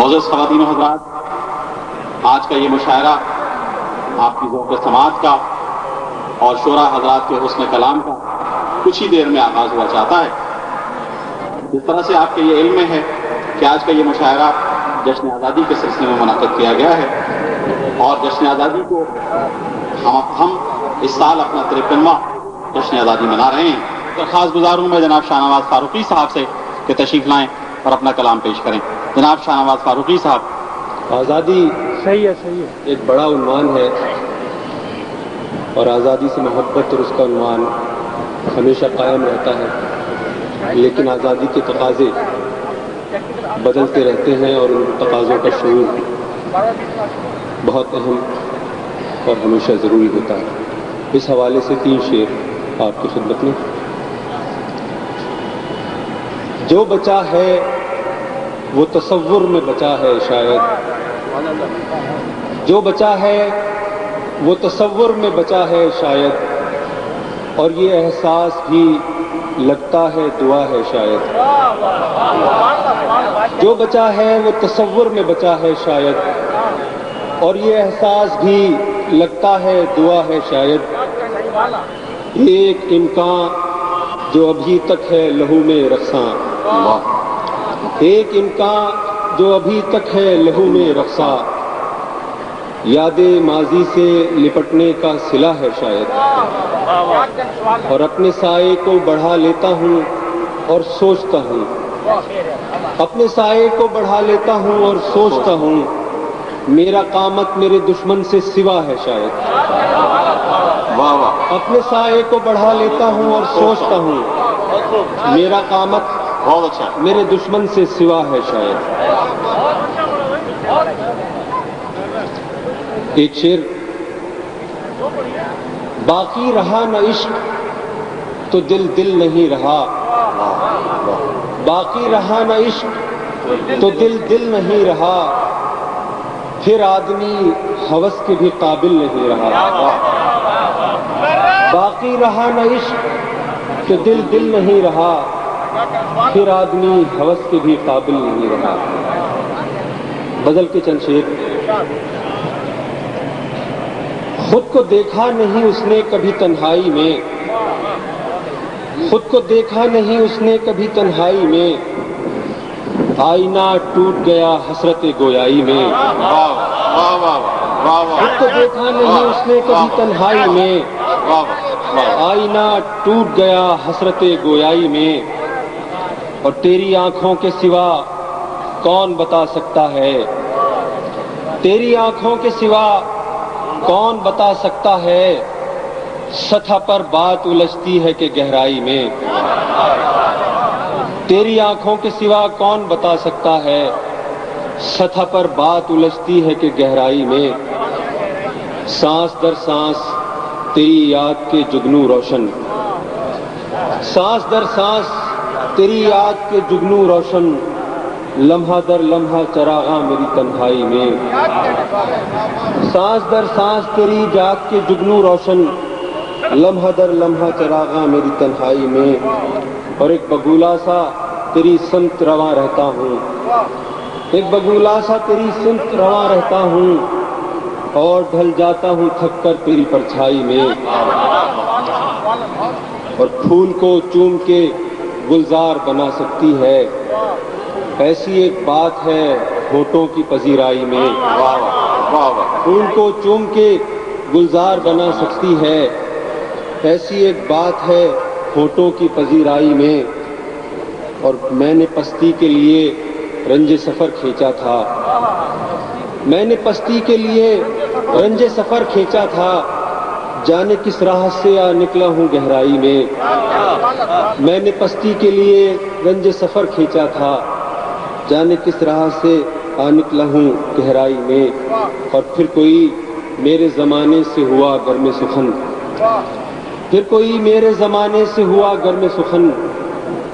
معزز خواتین و حضرات، آج کا یہ مشاعرہ آپ کی ذوق سماعت کا اور شعراء حضرات کے حسن کلام کا کچھ ہی دیر میں آغاز ہوا چاہتا ہے۔ جس طرح سے آپ کے یہ علم میں ہے کہ آج کا یہ مشاعرہ جشن آزادی کے سلسلے میں منعقد کیا گیا ہے، اور جشن آزادی کو ہم اس سال اپنا 53واں جشن آزادی منا رہے ہیں۔ درخواست گزار ہوں میں جناب شاہ نواز فاروقی صاحب سے کہ تشریف لائیں اور اپنا کلام پیش کریں۔ جناب شاہ نواز فاروقی صاحب۔ آزادی ایک بڑا عنوان ہے، اور آزادی سے محبت اور اس کا عنوان ہمیشہ قائم رہتا ہے، لیکن آزادی کے تقاضے بدلتے رہتے ہیں اور ان تقاضوں کا شعور بہت اہم اور ہمیشہ ضروری ہوتا ہے۔ اس حوالے سے 3 شعر آپ کی خدمت میں۔ جو بچا ہے وہ تصور میں بچا ہے شاید، جو بچا ہے وہ تصور میں بچا ہے شاید، اور یہ احساس بھی لگتا ہے دعا ہے شاید۔ جو بچا ہے وہ تصور میں بچا ہے شاید، اور یہ احساس بھی لگتا ہے دعا ہے شاید۔ ایک امکان جو ابھی تک ہے لہو میں رقصاں، ایک امکان جو ابھی تک ہے لہو میں رقصاں، یاد ماضی سے لپٹنے کا صلہ ہے شاید۔ اور اپنے سائے کو بڑھا لیتا ہوں اور سوچتا ہوں، اپنے سائے کو بڑھا لیتا ہوں اور سوچتا ہوں، میرا قامت میرے دشمن سے سوا ہے شاید۔ اپنے سائے کو بڑھا لیتا ہوں اور سوچتا ہوں، میرا قامت بہت اچھا۔ میرے دشمن سے سوا ہے شاید۔ ایک شعر، باقی رہا نہ عشق تو دل دل نہیں رہا، باقی رہا نہ عشق تو دل دل نہیں رہا، پھر آدمی ہوس کے بھی قابل نہیں رہا۔ باقی رہا نہ عشق تو دل دل نہیں رہا، پھر آدمی ہوس کے بھی قابل نہیں رہا۔ غزل کے چند شعر۔ خود کو دیکھا نہیں اس نے کبھی تنہائی میں، خود کو دیکھا نہیں اس نے کبھی تنہائی میں، آئینہ ٹوٹ گیا حسرت گویائی میں۔ خود کو دیکھا نہیں اس نے کبھی تنہائی میں، آئینہ ٹوٹ گیا حسرت گویائی میں، اور تیری آنکھوں کے سوا کون بتا سکتا ہے، تیری آنکھوں کے سوا کون بتا سکتا ہے، سطح پر بات الجھتی ہے کہ گہرائی میں۔ تیری آنکھوں کے سوا کون بتا سکتا ہے، سطح پر بات الجھتی ہے کہ گہرائی میں۔ سانس در سانس تیری یاد کے جگنو روشن، سانس در سانس تیری یاد کے جگنو روشن، لمحہ در لمحہ چراغاں میری تنہائی میں۔ سانس در سانس تیری یاد کے جگنو روشن، لمحہ در لمحہ چراغاں میری تنہائی میں، اور ایک بگولا سا تیری سمت رواں رہتا ہوں، ایک بگولا سا تیری سمت رواں رہتا ہوں، اور ڈھل جاتا ہوں تھک کر تیری پرچھائی میں۔ اور پھول کو چوم کے گلزار بنا سکتی ہے، ایسی ایک بات ہے ہونٹوں کی پذیرائی میں۔ پھول کو چوم کے گلزار بنا سکتی ہے، ایسی ایک بات ہے ہونٹوں کی پذیرائی میں۔ اور میں نے پستی کے لیے رنج سفر کھینچا تھا، میں نے پستی کے لیے رنج سفر کھینچا تھا، جانے کس راہ سے آ نکلا ہوں گہرائی میں۔ میں نے پستی کے لیے رنج سفر کھینچا تھا، جانے کس راہ سے آ نکلا ہوں گہرائی میں۔ اور پھر کوئی میرے زمانے سے ہوا گرم سخن، پھر کوئی میرے زمانے سے ہوا گرم سخن،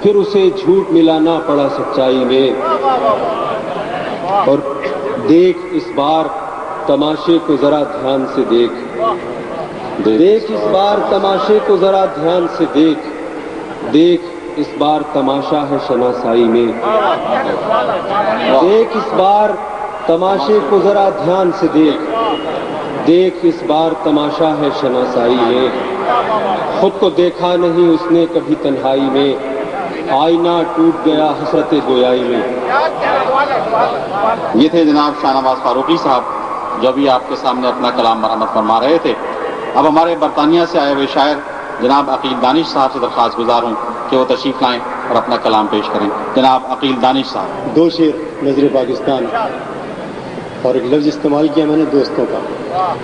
پھر اسے جھوٹ ملانا پڑا سچائی میں۔ اور دیکھ اس بار تماشے کو ذرا دھیان سے دیکھ، دیکھ اس بار تماشے کو ذرا دھیان سے دیکھ، دیکھ اس بار تماشا ہے شناسائی میں، دیکھ اس بار تماشے کو ذرا دھیان سے دیکھ اس بار تماشا ہے شناسائی میں، خود کو دیکھا نہیں اس نے کبھی تنہائی میں، آئینہ ٹوٹ گیا حسرت گویائی میں۔ یہ تھے جناب شاہ نواز فاروقی صاحب جو بھی آپ کے سامنے اپنا کلام مرمت فرما رہے تھے۔ اب ہمارے برطانیہ سے آئے ہوئے شاعر جناب عقیل دانش صاحب سے درخواست گزار ہوں کہ وہ تشریف لائیں اور اپنا کلام پیش کریں۔ جناب عقیل دانش صاحب۔ دو شعر نظر پاکستان اور ایک لفظ استعمال کیا میں نے دوستوں کا۔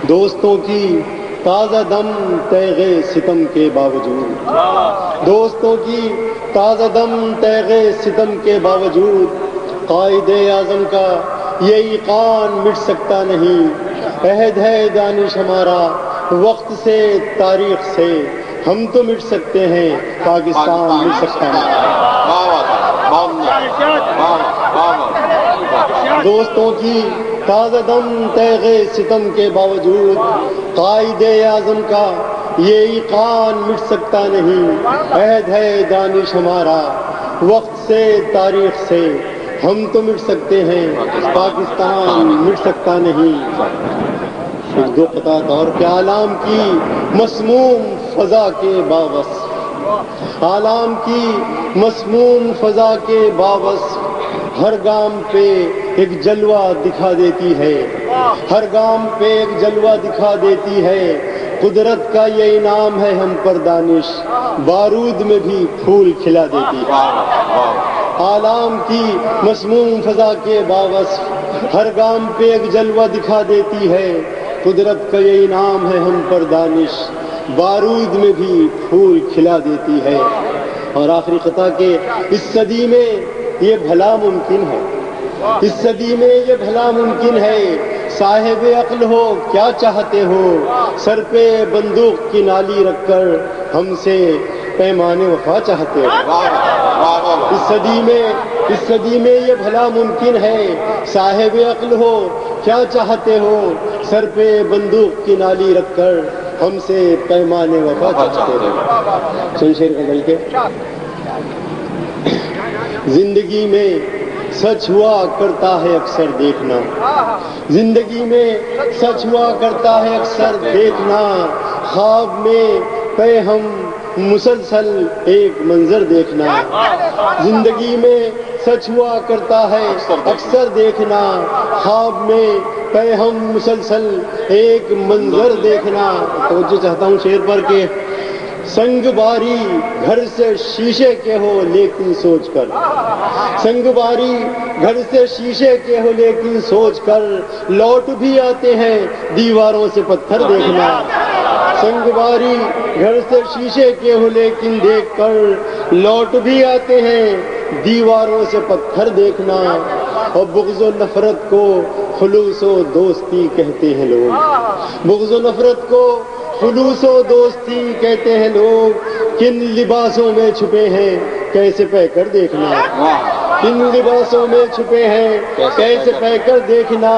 دوستوں کی تازہ دم تیغ ستم کے باوجود، دوستوں کی تازہ دم تیغ ستم کے باوجود، قائد اعظم کا یہ ایقان مٹ سکتا نہیں، عہد ہے دانش ہمارا وقت سے تاریخ سے، ہم تو مٹ سکتے ہیں پاکستان مٹ سکتا نہیں۔ دوستوں کی تازہ دم تیغ ستم کے باوجود، قائد اعظم کا یہ ایقان مٹ سکتا نہیں، عہد ہے دانش ہمارا وقت سے تاریخ سے، ہم تو مٹ سکتے ہیں پاکستان مٹ سکتا نہیں۔ دو قطعات اور کہ عالم کی مسموم فضا کے باوصف، عالم کی مسموم فضا کے باوصف، ہر گام پہ ایک جلوہ دکھا دیتی ہے، ہر گام پہ ایک جلوہ دکھا دیتی ہے، قدرت کا یہ انعام ہے ہم پر دانش، بارود میں بھی پھول کھلا دیتی ہے۔ عالم کی مسموم فضا کے باوصف، ہر گام پہ ایک جلوہ دکھا دیتی ہے، قدرت کا یہ انعام ہے ہم پر دانش، بارود میں بھی پھول کھلا دیتی ہے۔ اور آخری قطعہ کہ اس صدی میں یہ بھلا ممکن ہے، اس صدی میں یہ بھلا ممکن ہے، صاحب عقل ہو کیا چاہتے ہو، سر پہ بندوق کی نالی رکھ کر ہم سے پیمان وفا چاہتے ہو۔ اس صدی میں یہ بھلا ممکن ہے، صاحب عقل ہو کیا چاہتے ہو، سر پہ بندوق کی نالی رکھ کر ہم سے پیمان وفا چاہتے ہو۔ سن شعر غزل کے۔ زندگی میں سچ ہوا کرتا ہے اکثر دیکھنا، زندگی میں سچ ہوا کرتا ہے اکثر دیکھنا، خواب میں پہ ہم مسلسل ایک منظر دیکھنا، زندگی میں سچ ہوا کرتا ہے اکثر دیکھنا، خواب میں پہ ہم مسلسل ایک منظر دیکھنا۔ توجہ چاہتا ہوں شعر پر کہ سنگ باری گھر سے شیشے کے ہو لیکن سوچ کر، سنگ باری گھر سے شیشے کے ہو لیکن سوچ کر، لوٹ بھی آتے ہیں دیواروں سے پتھر دیکھنا، سنگ باری گھر سے شیشے کے ہو لیکن دیکھ کر، لوٹ بھی آتے ہیں دیواروں سے پتھر دیکھنا۔ اور بغض و نفرت کو خلوص و دوستی کہتے ہیں لوگ، بغض و نفرت کو خلوص و دوستی کہتے ہیں لوگ، کن لباسوں میں چھپے ہیں کیسے پہ کر دیکھنا، کن لباسوں میں چھپے ہیں کیسے پہ کر دیکھنا،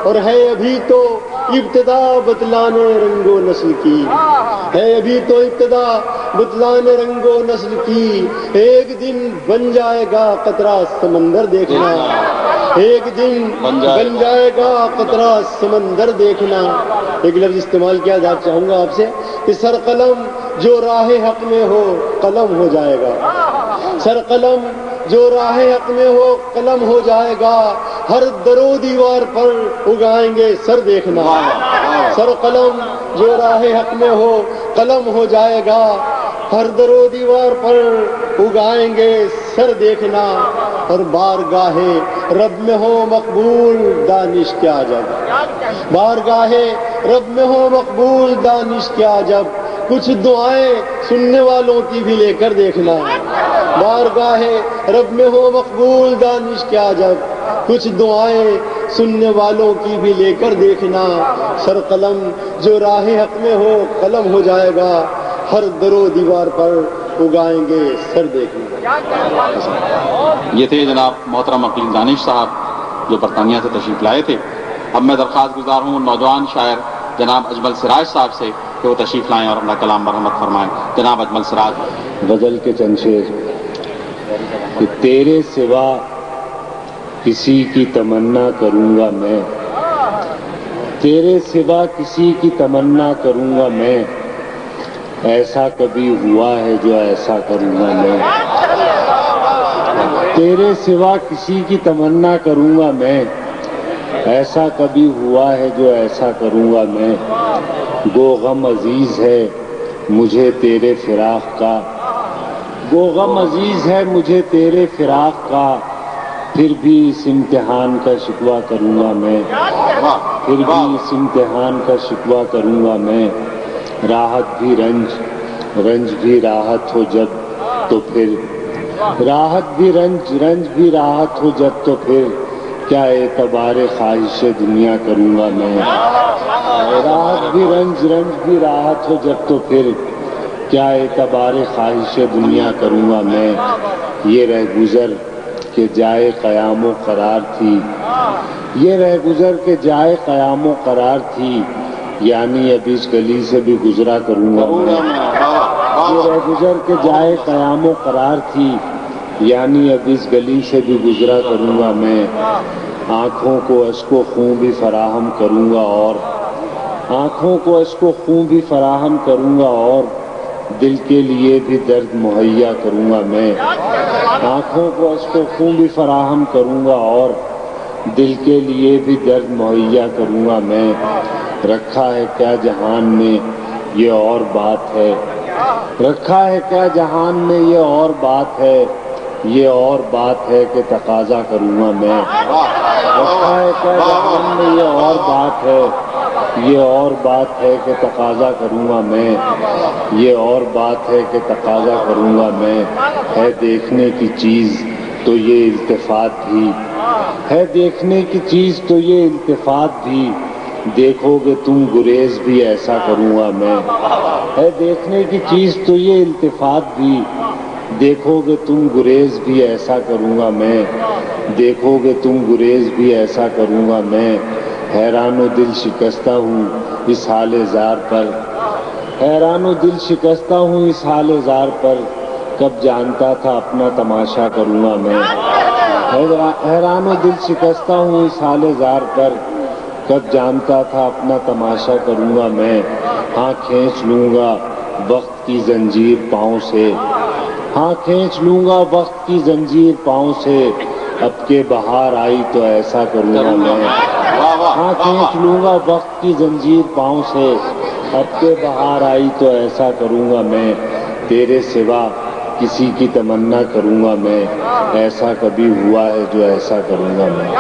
اور ہے ابھی تو ابتدا بتلانے رنگ و نسل کی، ہے ابھی تو ابتدا بتلانے رنگ و نسل کی، ایک دن بن جائے گا قطرہ سمندر دیکھنا، ایک دن بن جائے گا قطرہ سمندر دیکھنا۔ ایک لفظ استعمال کیا جا چاہوں گا آپ سے کہ سر قلم جو راہ حق میں ہو قلم ہو جائے گا، سر قلم جو راہ حق میں ہو قلم ہو جائے گا، ہر در و دیوار پر اگائیں گے سر دیکھنا، سر قلم جو راہ حق میں ہو قلم ہو جائے گا، ہر در و دیوار پر اگائیں گے سر دیکھنا، اور بارگاہ رب میں ہو مقبول دانش کیا جب، بارگاہ رب میں ہو مقبول دانش کیا جب، کچھ دعائیں سننے والوں کی بھی لے کر دیکھنا، بارگاہ رب میں ہو مقبول دانش کیا جب، کچھ دعائیں سننے والوں کی بھی لے کر دیکھنا، سر قلم جو راہ حق میں ہو قلم ہو جائے گا، ہر در و دیوار پر اگائیں گے سر دیکھنا۔ یہ تھے جناب محترم عقیل دانش صاحب جو برطانیہ سے تشریف لائے تھے۔ اب میں درخواست گزار ہوں نوجوان شاعر جناب اجمل سراج صاحب سے کہ وہ تشریف لائیں اور اپنا کلام مرحمت فرمائیں۔ جناب اجمل سراج۔ غزل کے چند شعر۔ کہ تیرے سوا کسی کی تمنا کروں گا میں، تیرے سوا کسی کی تمنا کروں گا میں، ایسا کبھی ہوا ہے جو ایسا کروں گا میں، تیرے سوا کسی کی تمنا کروں گا میں، ایسا کبھی ہوا ہے جو ایسا کروں گا میں، گو غم عزیز ہے مجھے تیرے فراق کا، گو غم عزیز ہے مجھے تیرے فراق کا، پھر بھی اس امتحان کا شکوہ کروں گا میں، پھر بھی اس امتحان کا شکوہ کروں گا میں، راحت بھی رنج، رنج بھی راحت ہو جب تو پھر، راحت بھی رنج، رنج بھی راحت ہو جب تو پھر، کیا اعتبار خواہش دنیا کروں گا میں، راحت بھی رنج، رنج بھی راحت ہو جب تو پھر، کیا اعتبار خواہش دنیا کروں گا میں، یہ رہ گزر کہ جائے قیام و قرار تھی، یہ رہ گزر کے جائے قیام و قرار تھی، یعنی اب اس گلی سے بھی گزرا کروں گا میں، یہ رہ گزر کے جائے قیام و قرار تھی، یعنی اب اس گلی سے بھی گزرا کروں گا میں، آنکھوں کو اشک و خون بھی فراہم کروں گا اور، آنکھوں کو اشک و خون بھی فراہم کروں گا اور، دل کے لیے بھی درد مہیا کروں گا میں، آنکھوں کو اشک و خون بھی فراہم کروں گا اور، دل کے لیے بھی درد مہیا کروں گا میں، رکھا ہے کیا جہان میں یہ اور بات ہے، رکھا ہے کیا جہان میں یہ اور بات ہے، یہ اور بات ہے کہ تقاضا کروں گا میں، رکھا ہے کیا جہان میں یہ اور بات ہے، یہ اور بات ہے کہ تقاضا کروں گا میں، یہ اور بات ہے کہ تقاضا کروں گا میں، ہے دیکھنے کی چیز تو یہ التفات بھی، ہے دیکھنے کی چیز تو یہ التفات بھی، دیکھو گے تم گریز بھی ایسا کروں گا میں، ہے دیکھنے کی چیز تو یہ التفات بھی، دیکھو گے تم گریز بھی ایسا کروں گا میں، دیکھو گے تم گریز بھی ایسا کروں گا میں، حیران و دل شکستہ ہوں اس حال زار پر، حیران و دل شکستہ ہوں اس حال زار پر، کب جانتا تھا اپنا تماشا کروں گا میں، حیران و دل شکستہ ہوں اس حال زار پر، کب جانتا تھا اپنا تماشا کروں گا میں، ہاں کھینچ لوں گا وقت کی زنجیر پاؤں سے، ہاں کھینچ لوں گا وقت کی زنجیر پاؤں سے، اب کے بہار آئی تو ایسا کروں گا میں، ہاں کھینچ لوں گا وقت کی زنجیر پاؤں سے، اب کے بہار آئی تو ایسا کروں گا میں، تیرے سوا کسی کی تمنا کروں گا میں، ایسا کبھی ہوا ہے جو ایسا کروں گا میں۔